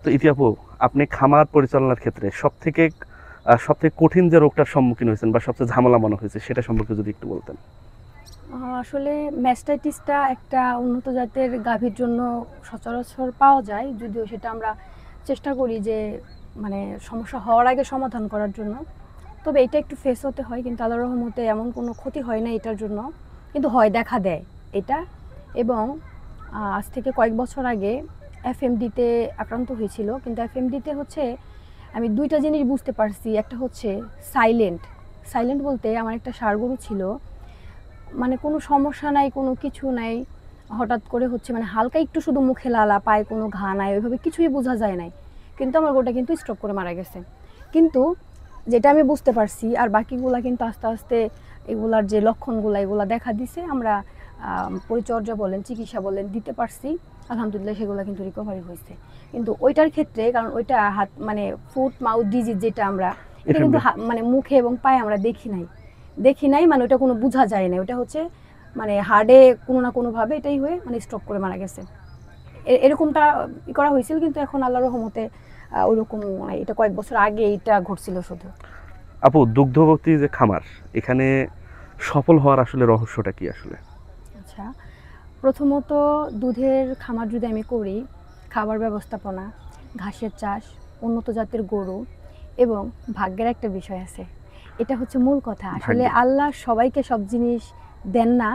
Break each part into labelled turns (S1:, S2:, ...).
S1: তো ইতি আপু, আপনি খামার পরিচালনার ক্ষেত্রে সবথেকে কঠিন যে রোগটার সম্মুখীন হয়েছেন বা সবচেয়ে ঝামেলা মনে হয়েছে সেটা সম্পর্কে যদি একটু বলতেন।
S2: আসলে ম্যাস্টাইটিসটা একটা উন্নত জাতের গাভীর জন্য সচরাচর পাওয়া যায়, যদিও সেটা আমরা চেষ্টা করি যে মানে সমস্যা হওয়ার আগে সমাধান করার জন্য। তবে এটা একটু ফেস হতে হয়, কিন্তু আল্লাহর রহমতে এমন কোনো ক্ষতি হয় না এটার জন্য, কিন্তু হয় দেখা দেয় এটা। এবং আজ থেকে কয়েক বছর আগে এফএমডিতে আক্রান্ত হয়েছিল, কিন্তু এফএমডিতে হচ্ছে আমি দুইটা জিনিস বুঝতে পারছি। একটা হচ্ছে সাইলেন্ট। সাইলেন্ট বলতে আমার একটা ষাঁড় গরু ছিল, মানে কোনো সমস্যা নাই, কোনো কিছু নাই, হঠাৎ করে হচ্ছে মানে হালকা একটু শুধু মুখে লালা, পায়ে কোনো ঘা নাই, ওইভাবে কিছুই বোঝা যায় নাই, কিন্তু আমার গরুটা কিন্তু স্ট্রোক করে মারা গেছে। কিন্তু যেটা আমি বুঝতে পারছি, আর বাকিগুলা কিন্তু আস্তে আস্তে এগুলার যে লক্ষণগুলো এগুলা দেখা দিছে, আমরা পরিচর্যা বলেন, চিকিৎসা বলেন দিতে পারছি, আলহামদুলিল্লাহ সেগুলো কিন্তু রিকভারি হয়েছে। কিন্তু ওইটার ক্ষেত্রে, কারণ ওইটা হাত মানে ফুট মাউথ ডিজিজ যেটা আমরা, এটা কিন্তু
S1: এফএমডি।
S2: মানে মুখে এবং পায়ে আমরা দেখি নাই, মানে ওটা কোনো বোঝা যায় না, ওটা হচ্ছে মানে হার্ডে কোনো না কোনোভাবে এটাই হয়ে মানে স্ট্রোক করে মারা গেছে। এরকমটা করা হয়েছিল, কিন্তু এখন আল্লাহর রহমতে ওইরকম মানে এটা কয়েক বছর আগে এটা ঘটছিল শুধু।
S1: আপু, দুগ্ধবতী যে খামার, এখানে সফল হওয়ার আসলে রহস্যটা কি আসলে?
S2: আচ্ছা, প্রথমত দুধের খামার যদি আমি করি, খাবার ব্যবস্থাপনা, ঘাসের চাষ, উন্নত জাতের গরু এবং ভাগ্যের একটা বিষয় আছে। এটা হচ্ছে মূল কথা। আসলে
S1: ভাগ্য।
S2: আল্লাহ সবাইকে সব জিনিস দেন না,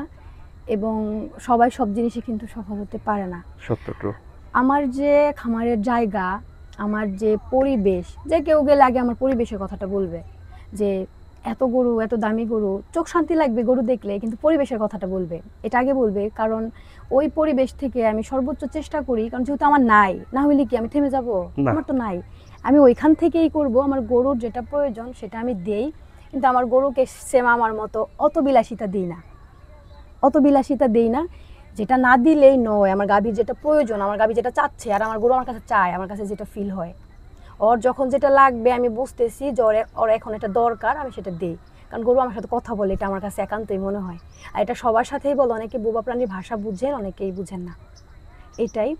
S2: এবং সবাই সব জিনিসে কিন্তু সফল হতে পারে না।
S1: সত্য, ট্রু।
S2: আমার যে খামারের জায়গা, আমার যে পরিবেশ, যে কেউ গেলে আগে আমার পরিবেশের কথাটা বলবে যে এত গরু, এত দামি গরু, চোখ শান্তি লাগবে গরু দেখলে, কিন্তু পরিবেশের কথাটা বলবে, এটা আগে বলবে। কারণ ওই পরিবেশ থেকে আমি সর্বোচ্চ চেষ্টা করি, কারণ যেহেতু আমার নাই, না হইলে কি আমি থেমে যাব?
S1: না।
S2: আমার তো নাই। আমি ওইখান থেকেই করব, আমার গরুর যেটা প্রয়োজন সেটা আমি দেই। কিন্তু আমার গরুকে সেম আমার মতো অত বিলাসিতা দেই না। যেটা না দিলেই নয়, আমার গাভীর যেটা প্রয়োজন, আমার গাভী যেটা চাচ্ছে, আর আমার গরু আমার কাছে চায়, আমার কাছে যেটা ফিল হয়, ওর যখন যেটা লাগবে আমি বুঝতেছি যে ওর এখন এটা দরকার, আমি সেটা দিই। কারণ গরু আমার সাথে কথা বলে, এটা আমার কাছে একান্তই মনে হয়। আর এটা সবার সাথেই বলে, অনেকে বোবা প্রাণীর ভাষা বুঝেন, অনেকেই বুঝেন না, এটাই।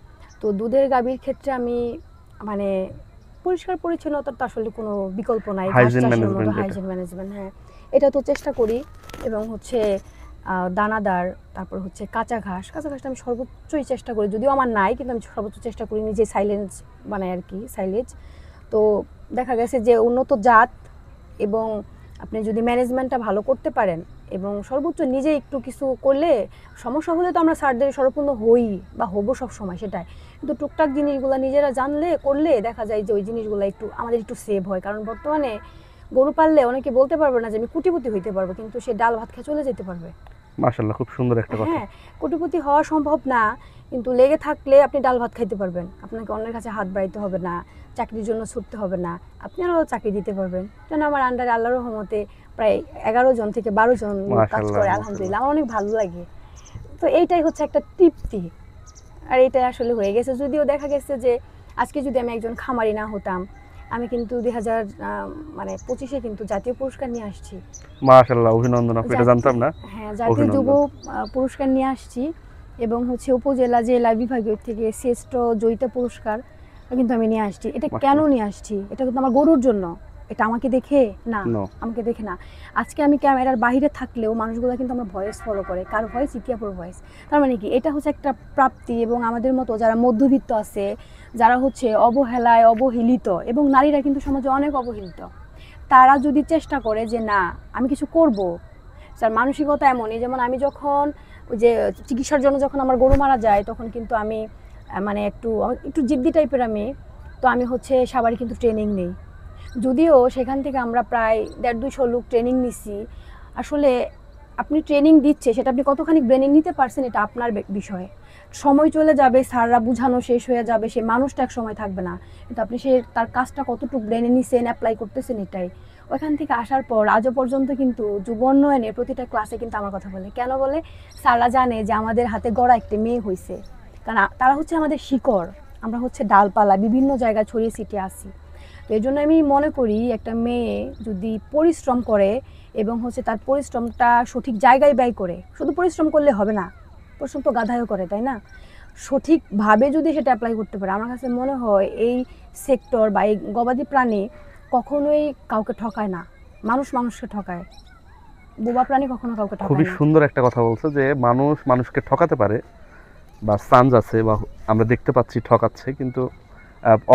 S2: তো দুধের গাভীর ক্ষেত্রে আমি মানে পরিষ্কার পরিচ্ছন্নতার তো আসলে কোনো বিকল্প নাই, ঘাস
S1: হাইজিন
S2: চাষের মতো
S1: ম্যানেজমেন্ট যেটা।
S2: হাইজিন ম্যানেজমেন্ট, হ্যাঁ, এটা তো চেষ্টা করি। এবং হচ্ছে দানাদার, তারপর হচ্ছে কাঁচা ঘাসটা আমি সর্বোচ্চই চেষ্টা করি, যদিও আমার নাই, কিন্তু আমি সর্বোচ্চ চেষ্টা করি নিজে সাইলেন্স বানাই আর কি, সাইলেজ। তো দেখা গেছে যে উন্নত জাত, এবং আপনি যদি ম্যানেজমেন্টটা ভালো করতে পারেন এবং সর্বোচ্চ নিজে একটু কিছু করলে, সমস্যা হলে তো আমরা স্যারদের স্বরপূর্ণ হই বা হবো সব সময়, সেটাই। কিন্তু টুকটাক জিনিসগুলো নিজেরা জানলে করলে দেখা যায় যে ওই জিনিসগুলো একটু আমাদের একটু সেভ হয়। কারণ বর্তমানে গরু পাললে অনেকে বলতে পারবে না যে আমি কোটিপতি হইতে পারবো, কিন্তু সে ডাল ভাত খেয়ে চলে যেতে পারবে।
S1: মাশাআল্লাহ, খুব সুন্দর একটা কথা।
S2: হ্যাঁ, কোটিপতি হওয়া সম্ভব না, কিন্তু লেগে থাকলে আপনি ডাল ভাত খাইতে পারবেন। আপনাকে অন্যের কাছে হাত বাড়াইতে হবে না, চাকরির জন্য ছুটতে হবে না, আপনি আরও চাকরি দিতে পারবেন। যেন আমার আন্ডারে আল্লাহর রহমতে প্রায় ১১ জন থেকে ১২ জন লোক কাজ
S1: মাশাআল্লাহ,
S2: করে,
S1: মাশাআল্লাহ।
S2: আলহামদুলিল্লাহ, আমার অনেক ভালো লাগে। তো এইটাই হচ্ছে একটা তৃপ্তি, আর এইটাই আসলে হয়ে গেছে। যদিও দেখা গেছে যে আজকে যদি আমি একজন খামারি না হতাম, আমি কিন্তু ২০০০ মানে ২৫-এ কিন্তু জাতীয় পুরস্কার নিয়ে আসছি।
S1: মাশাআল্লাহ, অভিনন্দন আপু, এটা
S2: জাতীয়,
S1: জানতাম না।
S2: হ্যাঁ, জাতীয় যুব
S1: অভিনন্দন।
S2: পুরস্কার নিয়ে আসছি, এবং হচ্ছে উপজেলা জেলা বিভাগীয় থেকে শ্রেষ্ঠ জয়িতা পুরস্কার কিন্তু আমি নিয়ে আসছি। এটা কেন
S1: মাশাআল্লাহ।
S2: নিয়ে আসছি? এটা কিন্তু আমার গরুর জন্য। এটা আমাকে দেখে না,
S1: নো।
S2: আমাকে দেখে না। আজকে আমি ক্যামেরার বাইরে থাকলেও মানুষগুলো কিন্তু আমার ভয়েস ফলো করে, কার ভয়েস? ইতিয়াপুর ভয়েস। তার মানে কি, এটা হচ্ছে একটা প্রাপ্তি। এবং আমাদের মতো যারা মধ্যবিত্ত আছে, যারা হচ্ছে অবহেলায় অবহেলিত, এবং নারীরা কিন্তু সমাজে অনেক অবহেলিত, তারা যদি চেষ্টা করে যে না আমি কিছু করব, স্যার মানসিকতা এমনই। যেমন আমি যখন ওই যে চিকিৎসার জন্য যখন আমার গরু মারা যায়, তখন কিন্তু আমি মানে একটু একটু জিদ্দি টাইপের আমি, তো আমি হচ্ছে সবারই কিন্তু ট্রেনিং নেই। যদিও সেখান থেকে আমরা প্রায় ১৫০-২০০ লোক ট্রেনিং নিচ্ছি। আসলে আপনি ট্রেনিং দিচ্ছে, সেটা আপনি কতখানি ব্রেনিং নিতে পারছেন এটা আপনার বিষয়। সময় চলে যাবে, স্যাররা বুঝানো শেষ হয়ে যাবে, সে মানুষটা এক সময় থাকবে না, কিন্তু আপনি সে তার কাজটা কতটুকু ব্রেনে নিছেন, অ্যাপ্লাই করতেছেন, এটাই। ওইখান থেকে আসার পর আজও পর্যন্ত কিন্তু যুব উন্নয়নের প্রতিটা ক্লাসে কিন্তু আমার কথা বলে। কেন বলে? স্যাররা জানে যে আমাদের হাতে গড়া একটা মেয়ে হয়েছে, কারণ তারা হচ্ছে আমাদের শিকড়, আমরা হচ্ছে ডালপালা বিভিন্ন জায়গায় ছড়িয়ে ছিটিয়ে আসি। তো এই জন্য আমি মনে করি একটা মেয়ে যদি পরিশ্রম করে এবং হচ্ছে তার পরিশ্রমটা সঠিক জায়গায় ব্যয় করে, শুধু পরিশ্রম করলে হবে না, পরিশ্রম তো গাধায়ও করে, তাই না? সঠিকভাবে যদি সেটা অ্যাপ্লাই করতে পারে, আমার কাছে মনে হয় এই সেক্টর বা এই গবাদি প্রাণী কখনোই কাউকে ঠকায় না। মানুষ মানুষকে ঠকায়, বোবা প্রাণী কখনো কাউকে ঠকায়
S1: খুবই
S2: না।
S1: সুন্দর একটা কথা বলছে যে মানুষ মানুষকে ঠকাতে পারে বা চান্স আছে বা আমরা দেখতে পাচ্ছি ঠকাচ্ছে, কিন্তু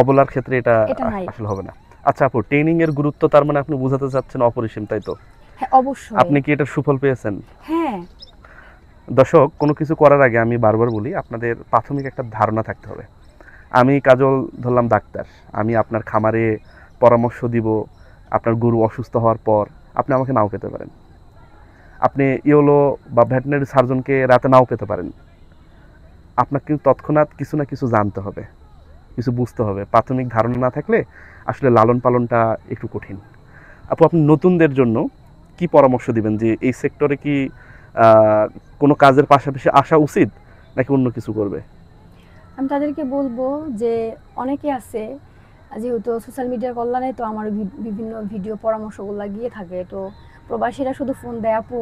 S1: অবলার ক্ষেত্রে এটা
S2: এটা নাই।
S1: আসলে হবে না। আচ্ছা আপু, ট্রেনিং এর গুরুত্ব তার মানে আপনি বোঝাতে চাচ্ছেন অপরিসীম, তাই তো?
S2: হ্যাঁ অবশ্যই।
S1: আপনি কি এটার সুফল পেয়েছেন?
S2: হ্যাঁ
S1: দর্শক, কোনো কিছু করার আগে আমি বারবার বলি, আপনাদের প্রাথমিক একটা ধারণা থাকতে হবে। আমি কাজল ধরলাম ডাক্তার, আমি আপনার খামারে পরামর্শ দিব, আপনার গরু অসুস্থ হওয়ার পর আপনি আমাকে নাও পেতে পারেন, আপনি ইওলো বা ভেটেরিনারি সার্জনকে রাতে নাও পেতে পারেন। আপনাকে কিন্তু তৎক্ষণাৎ কিছু না কিছু জানতে হবে, কিছু বুঝতে হবে। প্রাথমিক ধারণা না থাকলে আসলে লালন পালনটা একটু কঠিন। আপু, আপনি নতুনদের জন্য কি পরামর্শ দিবেন যে এই সেক্টরে কি কোনো কাজের পাশাপাশি আসা উচিত নাকি অন্য কিছু করবে?
S2: আমি তাদেরকে বলবো যে অনেকে আছে, যেহেতু সোশ্যাল মিডিয়ার কল্যাণে তো আমার বিভিন্ন ভিডিও পরামর্শগুলো গিয়ে থাকে, তো প্রবাসীরা শুধু ফোন দেয়, আপু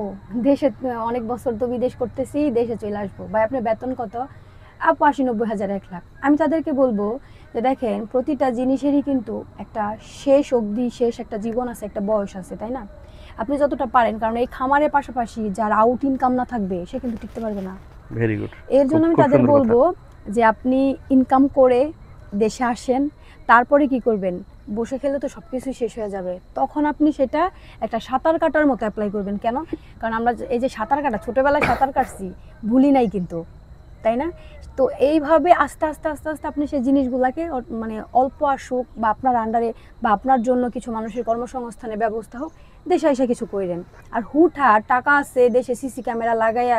S2: দেশে অনেক বছর তো বিদেশ করতেছি, দেশে চলে আসবো, ভাই আপনার বেতন কত? আপু 80-90 হাজার 1 লাখ। আমি তাদেরকে বলবো যে দেখেন, প্রতিটা জিনিসেরই কিন্তু একটা শেষ অবধি, শেষ একটা জীবন আছে, একটা বয়স আছে, তাই না? আপনি যতটা পারেন, কারণ এই খামারের পাশাপাশি যার আউট ইনকাম না থাকবে সে কিন্তু টিকতে পারবে না।
S1: Very good.
S2: এর জন্য আমি তাদের বলবো যে আপনি ইনকাম করে দেশে আসেন, তারপরে কি করবেন? বসে খেলে তো সব কিছুই শেষ হয়ে যাবে, তখন আপনি সেটা একটা সাঁতার কাটার মতো অ্যাপ্লাই করবেন। কেন? কারণ আমরা এই যে সাঁতার কাটা, ছোটোবেলায় সাঁতার কাটছি, ভুলি নাই কিন্তু, তাই না? তো এইভাবে আস্তে আস্তে আস্তে আস্তে আপনি সেই জিনিসগুলোকে মানে অল্প আসুক বা আপনার আন্ডারে বা আপনার জন্য কিছু মানুষের কর্মসংস্থানের ব্যবস্থা হোক, দেশে এসে কিছু করেন। আর হুটহাট টাকা আছে, দেশে সিসি ক্যামেরা লাগাইয়া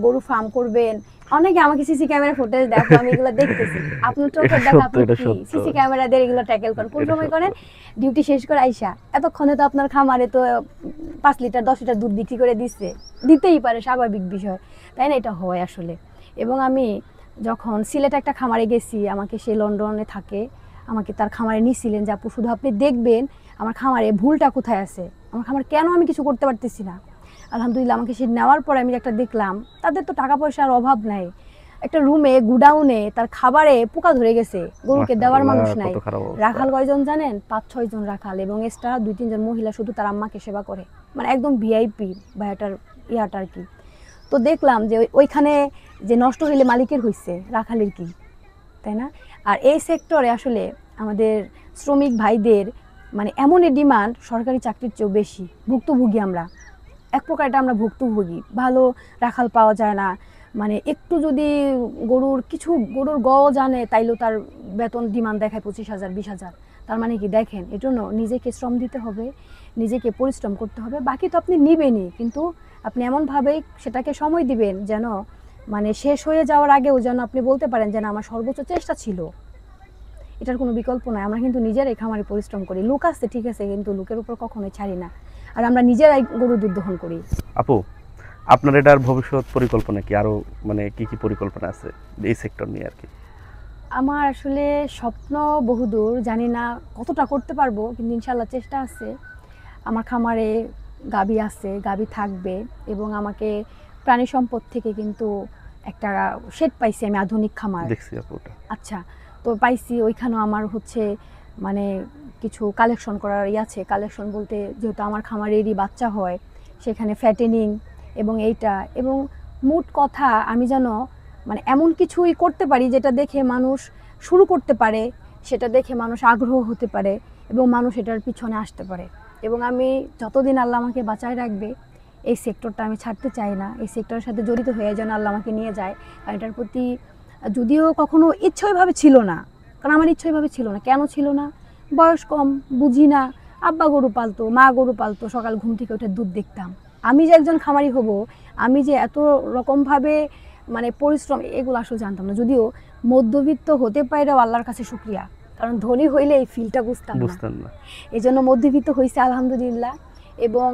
S2: গরু ফার্ম করবেন। অনেকে আমাকে সিসি ক্যামেরা ফুটেজ দেখো, আমি এগুলো দেখতেছি, আপনার চোখের দেখা আপনি কি সিসি ক্যামেরা দিয়ে এগুলো ট্যাকেল করেন? কোন সময় করেন? ডিউটি শেষ করে আইসা। এতক্ষণে তো আপনার খামারে তো 5 লিটার 10 লিটার দুধ বিক্রি করে দিতেই পারে, স্বাভাবিক বিষয়, তাই না? এটা হয় আসলে। এবং আমি যখন সিলেটে একটা খামারে গেছি, আমাকে সে লন্ডনে থাকে, আমাকে তার খামারে নিয়েছিলেন যে আপু শুধু আপনি দেখবেন আমার খামারে ভুলটা কোথায় আছে, আমার খামার কেন আমি কিছু করতে পারতেছি না। আলহামদুলিল্লাহ আমাকে সে নেওয়ার পরে আমি একটা দেখলাম, তাদের তো টাকা পয়সার অভাব নাই, একটা রুমে গুডাউনে তার খাবারে পোকা ধরে গেছে, গরুকে দেওয়ার মানুষ নাই। রাখাল কয়জন জানেন? 5-6 জন রাখাল, এবং এক্সট্রা 2-3 জন মহিলা শুধু তার আম্মাকে সেবা করে, মানে একদম ভিআইপি বা এটার ইয়াটা আর কি। তো দেখলাম যে ওইখানে যে নষ্ট হইলে মালিকের হইছে, রাখালের কি, তাই না? আর এই সেক্টরে আসলে আমাদের শ্রমিক ভাইদের মানে এমনই ডিমান্ড, সরকারি চাকরির চেয়েও বেশি। ভুক্তভোগী আমরা, এক প্রকার এটা আমরা ভুক্তভোগী। ভালো রাখাল পাওয়া যায় না, মানে একটু যদি গরুর জানে তাইলেও তার বেতন ডিমান্ড দেখায় 25,000 20,000। তার মানে কি দেখেন, এর জন্য নিজেকে শ্রম দিতে হবে, নিজেকে পরিশ্রম করতে হবে। বাকি তো আপনি নিবেনই, কিন্তু আপনি এমনভাবেই সেটাকে সময় দিবেন যেন মানে শেষ হয়ে যাওয়ার আগেও যেন আপনি বলতে পারেন যে না, আমার সর্বোচ্চ চেষ্টা ছিল। এটার কোনো বিকল্প নয়। আমরা কিন্তু নিজেরাই খামারে পরিশ্রম করি, লোক আসছে ঠিক আছে, কিন্তু লোকের উপর কখনোই ছাড়ি না, আর আমরা নিজেরাই গরু দুধ দহন করি।
S1: আপু, আপনার এটার ভবিষ্যৎ পরিকল্পনা কি? আরো মানে কি কি পরিকল্পনা আছে এই সেক্টর নিয়ে আর কি?
S2: আমার আসলে স্বপ্ন বহুদূর, জানি না কতটা করতে পারবো, কিন্তু ইনশাল্লাহ চেষ্টা আছে। আমার খামারে গাভী আছে, গাভী থাকবে, এবং আমাকে প্রাণী সম্পদ থেকে কিন্তু একটা শেড পাইছি আমি, আধুনিক খামার
S1: দেখছি আপু ওটা।
S2: আচ্ছা, তো পাইছি, ওইখানেও আমার হচ্ছে মানে কিছু কালেকশন করার আছে। কালেকশন বলতে, যেহেতু আমার খামারেরই বাচ্চা হয়, সেখানে ফ্যাটেনিং এবং এইটা, এবং মোট কথা আমি যেন মানে এমন কিছুই করতে পারি যেটা দেখে মানুষ শুরু করতে পারে, সেটা দেখে মানুষ আগ্রহ হতে পারে এবং মানুষ এটার পিছনে আসতে পারে। এবং আমি যতদিন আল্লাহ আমাকে বাঁচায় রাখবে, এই সেক্টরটা আমি ছাড়তে চাই না। এই সেক্টরের সাথে জড়িত হয়ে যেন আল্লাহ আমাকে নিয়ে যায়। আর এটার প্রতি যদিও কখনো ইচ্ছাভাবে ছিল না, কারণ আমার ইচ্ছাভাবে ছিল না। কেন ছিল না? বয়স কম, বুঝি না। আব্বা গরু পালতো, মা গরু পালতো, সকাল ঘুম থেকে উঠে দুধ দেখতাম। আমি যে একজন খামারি হব, আমি যে এত রকমভাবে মানে পরিশ্রম, এগুলো আসলে জানতাম না। যদিও মধ্যবিত্ত হতে পারেও আল্লাহর কাছে শুকরিয়া, কারণ ধনী হইলে এই ফিলটা বুঝতাম না। এই জন্য মধ্যবিত্ত হয়েছে আলহামদুলিল্লাহ। এবং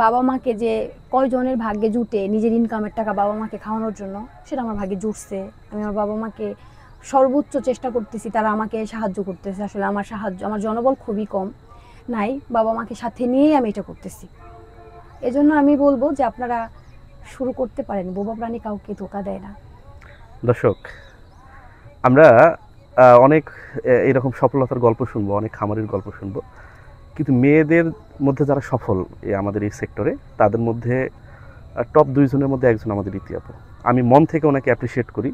S2: বাবা মাকে যে কয়জনের ভাগ্যে জুটে নিজের ইনকামের টাকা বাবা মাকে খাওয়ানোর জন্য, সেটা আমার ভাগ্যে জুটছে। আমি আমার বাবা মাকে সর্বোচ্চ চেষ্টা করতেছি, তারা আমাকে সাহায্য করতেছে। আসলে আমার জনবল খুবই কম, নাই, বাবা মাকে সাথে নিয়েই আমি এটা করতেছি। এজন্য আমি বলবো যে আপনারা শুরু করতে পারেন, বোবা প্রাণী কাউকে ধোকা দেয় না।
S1: দর্শক, আমরা অনেক এরকম সফলতার গল্প শুনবো, অনেক খামারের গল্প শুনবো, কিন্তু মেয়েদের মধ্যে যারা সফল আমাদের এই সেক্টরে, তাদের মধ্যে টপ 2 জনের মধ্যে একজন আমাদের ইতি আপু। আমি মন থেকে ওনাকে অ্যাপ্রিসিয়েট করি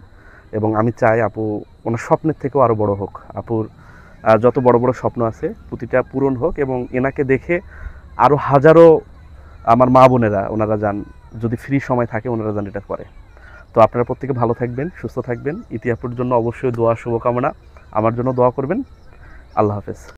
S1: এবং আমি চাই আপু ওনার স্বপ্নের থেকেও আরও বড় হোক। আপুর যত বড় বড় স্বপ্ন আছে প্রতিটা পূরণ হোক, এবং এনাকে দেখে আরও হাজারো আমার মা বোনেরা ওনারা যান, যদি ফ্রি সময় থাকে ওনারা যান এটা করে। তো আপনারা প্রত্যেকে ভালো থাকবেন, সুস্থ থাকবেন। ইতি আপুর জন্য অবশ্যই দোয়া, শুভকামনা। আমার জন্য দোয়া করবেন। আল্লাহ হাফেজ।